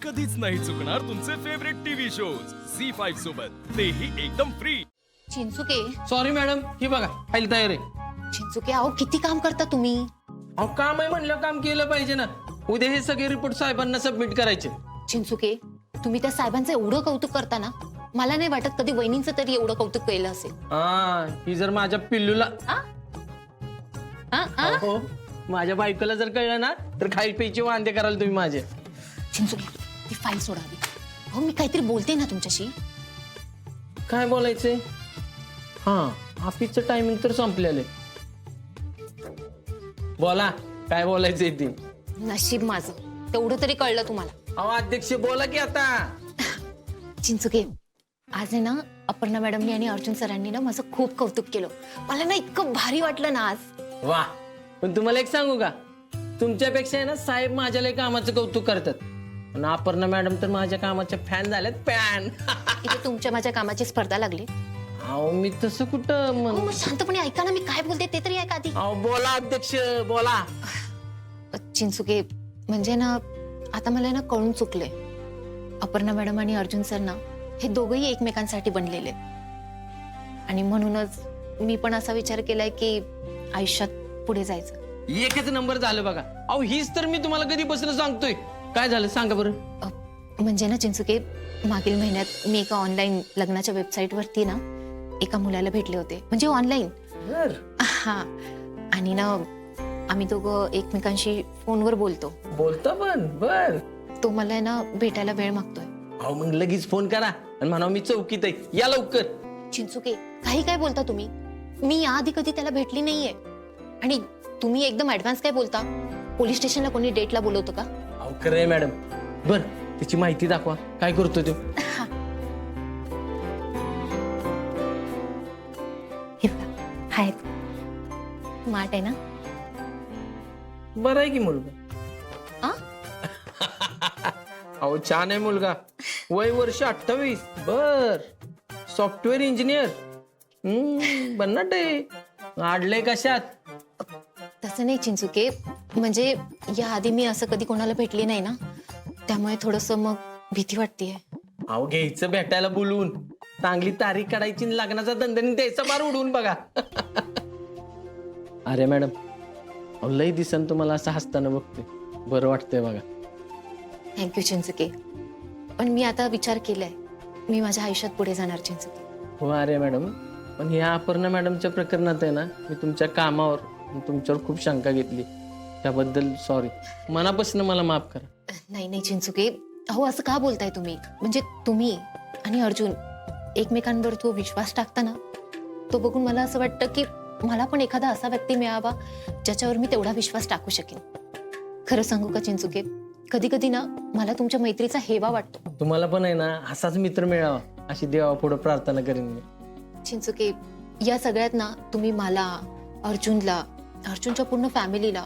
कधीच नाही चुकणार तुमचे फेवरेट टीव्ही शोज झी5 सोबत, तेही एकदम फ्री. चिंचुके सॉरी मॅडम, ही बघा फाईल तयार आहे. चिंचुके अहो किती काम करता तुम्ही. अहो काम आहे म्हणलं काम केलं पाहिजे ना. उद्या हे सगळे रिपोर्ट साहेबांना सबमिट करायचे. चिंचुके तुम्ही त्या साहेबांचं एवढं कौतुक करता ना, मला नाही वाटत कधी वहिनींचं तरी एवढं कौतुक केलं असेल. ही जर माझ्या पिल्लूला हो माझ्या बायकोला जर कळलं ना तर खाई प्यायचे वांदे कराल तुम्ही माझे. चिंचुके ती फाईल सोडावी. हो मी काहीतरी बोलते ना तुमच्याशी. काय बोलायचंय? ऑफिसचं टायमिंग तर संपलेलं आहे. बोला काय बोलायचंय ते. नशीब माझं तेवढं तरी कळलं तुम्हाला. अहो अध्यक्ष बोला की आता. चिंचुके आज आहे ना अपर्णा मॅडमनी आणि अर्जुन सरांनी ना माझं खूप कौतुक केलं. मला ना इतकं भारी वाटलं ना आज. वा, पण तुम्हाला एक सांगू का, तुमच्यापेक्षा आहे ना साहेब माझ्या लय कामाचं कौतुक करतात. आणि अपर्णा मॅडम तर माझ्या कामाच्या फॅन झाल्यात. फॅन इथे तुमच्या माझ्या कामाची स्पर्धा लागली. अहो मी तसं कुठं हो मग शांतपणे ऐका ना, मी काय बोलते ते तरी ऐका आधी. अहो बोला अध्यक्ष बोला. चिंचुके म्हणजे ना आता मला ना कळून चुकलंय. अपर्णा मॅडम आणि अर्जुन सर ना हे दोघंही एकमेकांसाठी बनलेले आणि म्हणूनच मी पण असा विचार केलाय की आयुष्यात पुढे जायचं. एकच नंबर झालं बघा. अहो हीच तर मी तुम्हाला कधी बसणं सांगतोय. काय झालं सांगा बरं. म्हणजे ना चिंचुके मागील महिन्यात मी एका ऑनलाईन लग्नाच्या वेबसाईट वरती ना एका मुलाला भेटले होते. म्हणजे ऑनलाईन. हा आणि ना आम्ही दोघं एकमेकांशी फोनवर बोलतो. बोलता पण बर. तो मला ना भेटायला वेळ मागतोय. अहो मग लगेच फोन करा आणि म्हणा मी चौकीत आहे या लवकर. चिंचुके काही काय बोलता तुम्ही. मी याआधी कधी त्याला भेटली नाहीये आणि तुम्ही एकदम ऍडव्हान्स काय बोलता. पोलीस स्टेशनला कोणी डेटला बोलवतो का. अहो खरंय मॅडम. बर त्याची माहिती दाखवा काय करतो तो. हे बघा आहेत. स्मार्ट आहे ना. बरं आहे की मुलगा. आ? अहो छान आहे मुलगा. वय वर्ष 28. बर सॉफ्टवेअर इंजिनियर. भन्नाट आहे. आडले कशात. तसं नाही चिंचुके, म्हणजे याआधी मी असं कधी कोणाला भेटली नाही ना, त्यामुळे थोडस मग भीती वाटतेय. अहो घ्यायचं भेटायला बोलून, चांगली तारीख काढायची आणि लग्नाचा दंडनी द्यायचा बार उडवून बघा. अरे मॅडम लई दिसन तुम्हाला असं हसताना बघते. बरं वाटतंय बघा. थँक्यू चिंचुके. पण मी आता विचार केलाय मी माझ्या आयुष्यात पुढे जाणार चिंचुके. हो अरे मॅडम, पण या अपर्णा मॅडमच्या प्रकरणात आहे ना मी तुमच्या कामावर तुमच्यावर खूप शंका घेतली. त्याबद्दल सॉरी. मनापासून मला माफ करा. नाही नाही चिंचुके, अहो असं का बोलताय तुम्ही. म्हणजे तुम्ही आणि अर्जुन एकमेकांवर तो विश्वास टाकता ना, तो बघून मला असं वाटतं की मला पण एखादा असा व्यक्ती मिळावा ज्याच्यावर मी तेवढा विश्वास टाकू शकेन. खरं सांगू का चिंचुके, कधी कधी ना मला तुमच्या मैत्रीचा हेवा वाटतो. तुम्हाला पण आहे ना असाच मित्र मिळावा अशी देवा पुढे प्रार्थना करेन मी. चिंचुके या सगळ्यात ना तुम्ही मला, अर्जुनला, अर्जुनच्या पूर्ण फॅमिलीला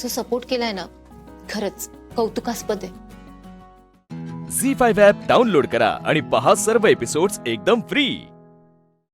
जो सपोर्ट केलाय ना, खरंच कौतुकास्पद आहे. झी5 ॲप डाउनलोड करा आणि पहा सर्व एपिसोड्स एकदम फ्री.